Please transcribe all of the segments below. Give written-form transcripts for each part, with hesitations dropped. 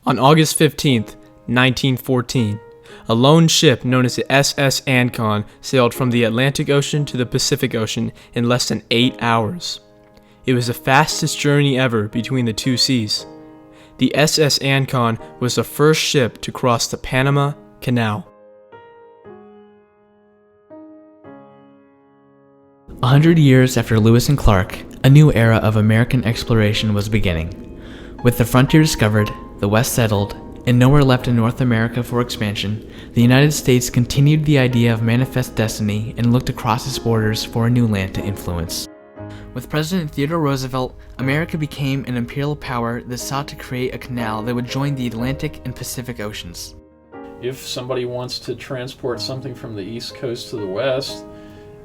On August 15th, 1914, a lone ship known as the SS Ancon sailed from the Atlantic Ocean to the Pacific Ocean in less than 8 hours. It was the fastest journey ever between the two seas. The SS Ancon was the first ship to cross the Panama Canal. 100 years after Lewis and Clark, a new era of American exploration was beginning. With the frontier discovered, the West settled, and nowhere left in North America for expansion, the United States continued the idea of manifest destiny and looked across its borders for a new land to influence. With President Theodore Roosevelt, America became an imperial power that sought to create a canal that would join the Atlantic and Pacific Oceans. If somebody wants to transport something from the East Coast to the West,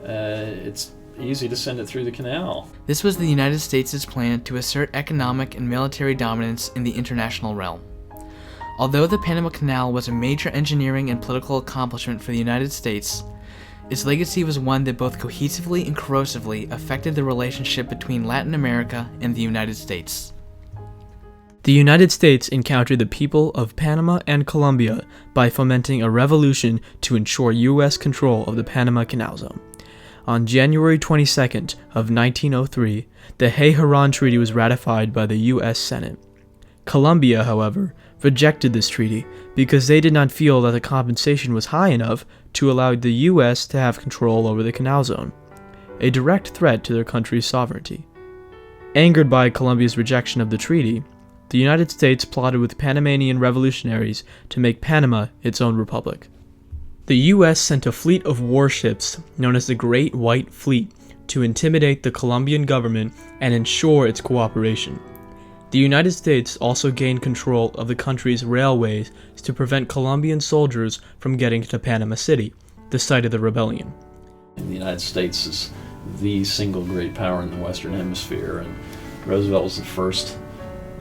it's easy to send it through the canal. This was the United States' plan to assert economic and military dominance in the international realm. Although the Panama Canal was a major engineering and political accomplishment for the United States, its legacy was one that both cohesively and corrosively affected the relationship between Latin America and the United States. The United States encountered the people of Panama and Colombia by fomenting a revolution to ensure U.S. control of the Panama Canal Zone. On January 22nd of 1903, the Hay-Haran Treaty was ratified by the U.S. Senate. Colombia, however, rejected this treaty because they did not feel that the compensation was high enough to allow the U.S. to have control over the canal zone, a direct threat to their country's sovereignty. Angered by Colombia's rejection of the treaty, the United States plotted with Panamanian revolutionaries to make Panama its own republic. The U.S. sent a fleet of warships known as the Great White Fleet to intimidate the Colombian government and ensure its cooperation. The United States also gained control of the country's railways to prevent Colombian soldiers from getting to Panama City, the site of the rebellion. The United States is the single great power in the Western Hemisphere, and Roosevelt was the first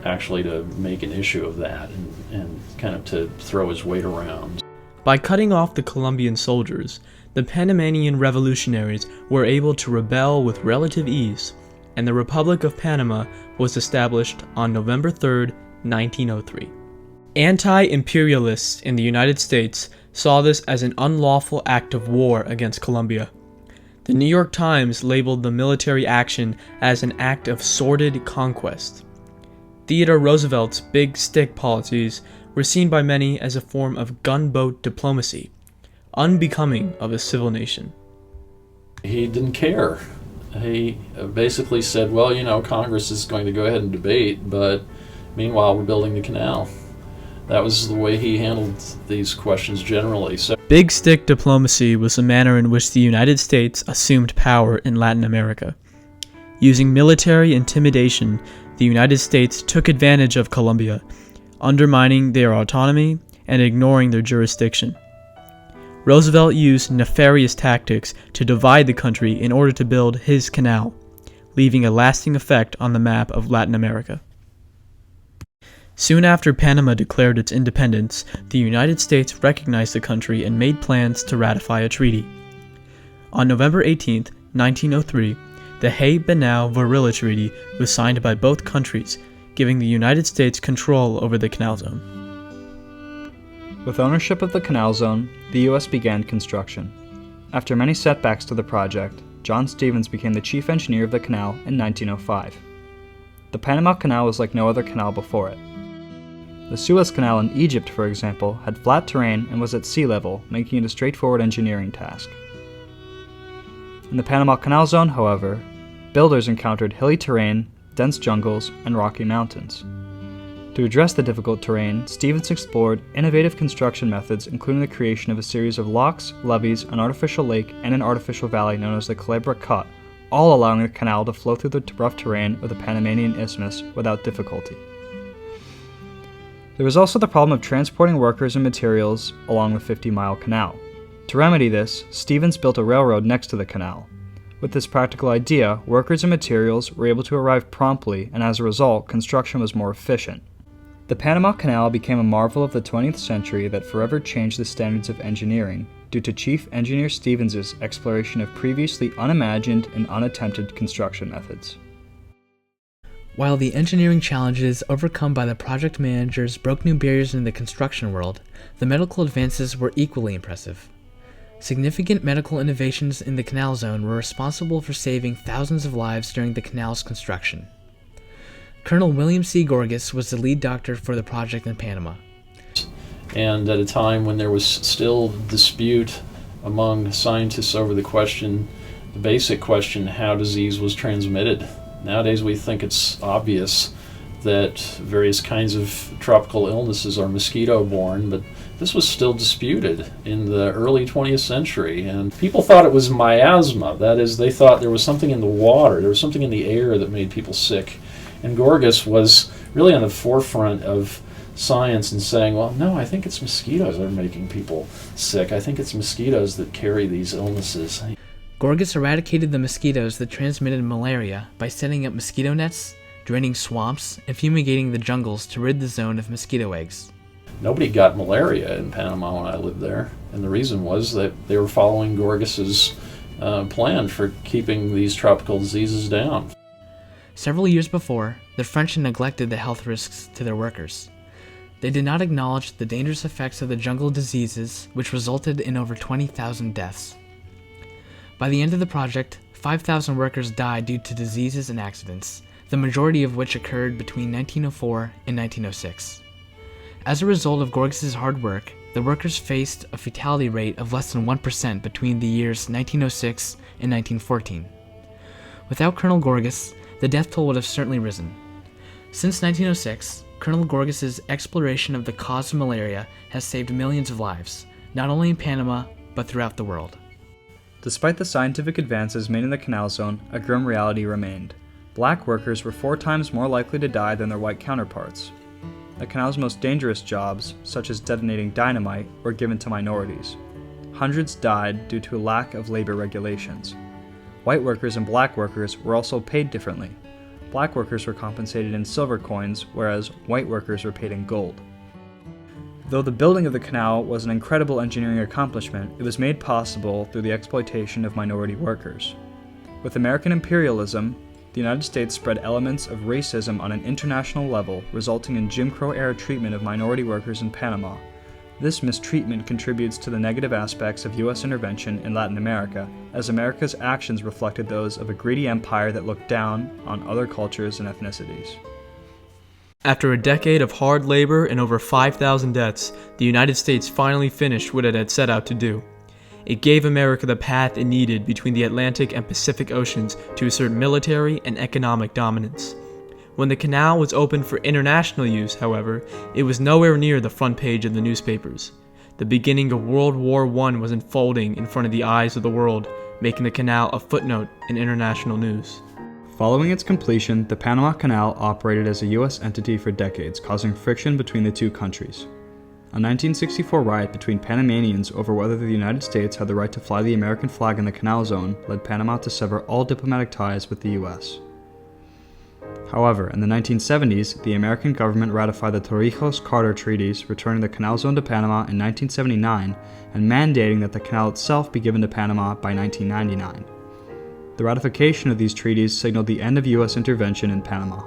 actually to make an issue of that and kind of to throw his weight around. By cutting off the Colombian soldiers, the Panamanian revolutionaries were able to rebel with relative ease, and the Republic of Panama was established on November 3, 1903. Anti-imperialists in the United States saw this as an unlawful act of war against Colombia. The New York Times labeled the military action as an act of sordid conquest. Theodore Roosevelt's big stick policies were seen by many as a form of gunboat diplomacy, unbecoming of a civil nation. He didn't care. He basically said, well, Congress is going to go ahead and debate, but meanwhile we're building the canal. That was the way he handled these questions generally. Big stick diplomacy was the manner in which the United States assumed power in Latin America. Using military intimidation, the United States took advantage of Colombia, undermining their autonomy and ignoring their jurisdiction. Roosevelt used nefarious tactics to divide the country in order to build his canal, leaving a lasting effect on the map of Latin America. Soon after Panama declared its independence, the United States recognized the country and made plans to ratify a treaty. On November 18, 1903, the Hay-Benau-Varilla Treaty was signed by both countries, giving the United States control over the canal zone. With ownership of the canal zone, the U.S. began construction. After many setbacks to the project, John Stevens became the chief engineer of the canal in 1905. The Panama Canal was like no other canal before it. The Suez Canal in Egypt, for example, had flat terrain and was at sea level, making it a straightforward engineering task. In the Panama Canal Zone, however, builders encountered hilly terrain, dense jungles, and rocky mountains. To address the difficult terrain, Stevens explored innovative construction methods, including the creation of a series of locks, levees, an artificial lake, and an artificial valley known as the Culebra Cut, all allowing the canal to flow through the rough terrain of the Panamanian Isthmus without difficulty. There was also the problem of transporting workers and materials along the 50-mile canal. To remedy this, Stevens built a railroad next to the canal. With this practical idea, workers and materials were able to arrive promptly, and as a result, construction was more efficient. The Panama Canal became a marvel of the 20th century that forever changed the standards of engineering due to Chief Engineer Stevens' exploration of previously unimagined and unattempted construction methods. While the engineering challenges overcome by the project managers broke new barriers in the construction world, the medical advances were equally impressive. Significant medical innovations in the canal zone were responsible for saving thousands of lives during the canal's construction. Colonel William C. Gorgas was the lead doctor for the project in Panama. And at a time when there was still dispute among scientists over the basic question, how disease was transmitted. Nowadays we think it's obvious that various kinds of tropical illnesses are mosquito-borne, but this was still disputed in the early 20th century, and people thought it was miasma. That is, they thought there was something in the water, there was something in the air that made people sick. And Gorgas was really on the forefront of science and saying, well, no, I think it's mosquitoes that are making people sick. I think it's mosquitoes that carry these illnesses. Gorgas eradicated the mosquitoes that transmitted malaria by setting up mosquito nets, draining swamps, and fumigating the jungles to rid the zone of mosquito eggs. Nobody got malaria in Panama when I lived there, and the reason was that they were following Gorgas's plan for keeping these tropical diseases down. Several years before, the French had neglected the health risks to their workers. They did not acknowledge the dangerous effects of the jungle diseases, which resulted in over 20,000 deaths. By the end of the project, 5,000 workers died due to diseases and accidents, the majority of which occurred between 1904 and 1906. As a result of Gorgas's hard work, the workers faced a fatality rate of less than 1% between the years 1906 and 1914. Without Colonel Gorgas, the death toll would have certainly risen. Since 1906, Colonel Gorgas's exploration of the cause of malaria has saved millions of lives, not only in Panama, but throughout the world. Despite the scientific advances made in the canal zone, a grim reality remained. Black workers were 4 times more likely to die than their white counterparts. The canal's most dangerous jobs, such as detonating dynamite, were given to minorities. Hundreds died due to a lack of labor regulations. White workers and black workers were also paid differently. Black workers were compensated in silver coins, whereas white workers were paid in gold. Though the building of the canal was an incredible engineering accomplishment, it was made possible through the exploitation of minority workers. With American imperialism, the United States spread elements of racism on an international level, resulting in Jim Crow-era treatment of minority workers in Panama. This mistreatment contributes to the negative aspects of U.S. intervention in Latin America, as America's actions reflected those of a greedy empire that looked down on other cultures and ethnicities. After a decade of hard labor and over 5,000 deaths, the United States finally finished what it had set out to do. It gave America the path it needed between the Atlantic and Pacific Oceans to assert military and economic dominance. When the canal was opened for international use, however, it was nowhere near the front page of the newspapers. The beginning of World War I was unfolding in front of the eyes of the world, making the canal a footnote in international news. Following its completion, the Panama Canal operated as a U.S. entity for decades, causing friction between the two countries. A 1964 riot between Panamanians over whether the United States had the right to fly the American flag in the canal zone led Panama to sever all diplomatic ties with the U.S. However, in the 1970s, the American government ratified the Torrijos-Carter treaties, returning the canal zone to Panama in 1979 and mandating that the canal itself be given to Panama by 1999. The ratification of these treaties signaled the end of U.S. intervention in Panama.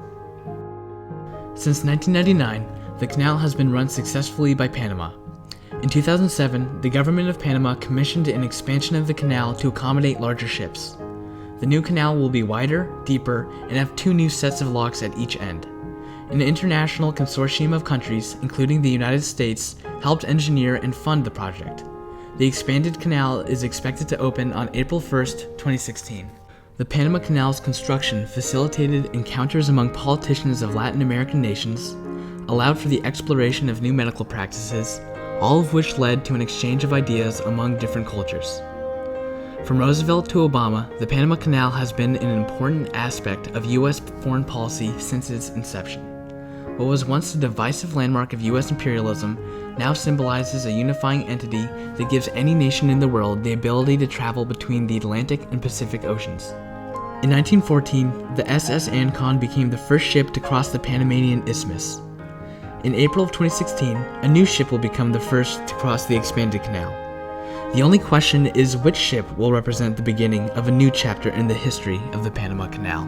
Since 1999, the canal has been run successfully by Panama. In 2007, the government of Panama commissioned an expansion of the canal to accommodate larger ships. The new canal will be wider, deeper, and have 2 new sets of locks at each end. An international consortium of countries, including the United States, helped engineer and fund the project. The expanded canal is expected to open on April 1st, 2016. The Panama Canal's construction facilitated encounters among politicians of Latin American nations, allowed for the exploration of new medical practices, all of which led to an exchange of ideas among different cultures. From Roosevelt to Obama, the Panama Canal has been an important aspect of U.S. foreign policy since its inception. What was once a divisive landmark of U.S. imperialism now symbolizes a unifying entity that gives any nation in the world the ability to travel between the Atlantic and Pacific Oceans. In 1914, the SS Ancon became the first ship to cross the Panamanian Isthmus. In April of 2016, a new ship will become the first to cross the expanded canal. The only question is which ship will represent the beginning of a new chapter in the history of the Panama Canal.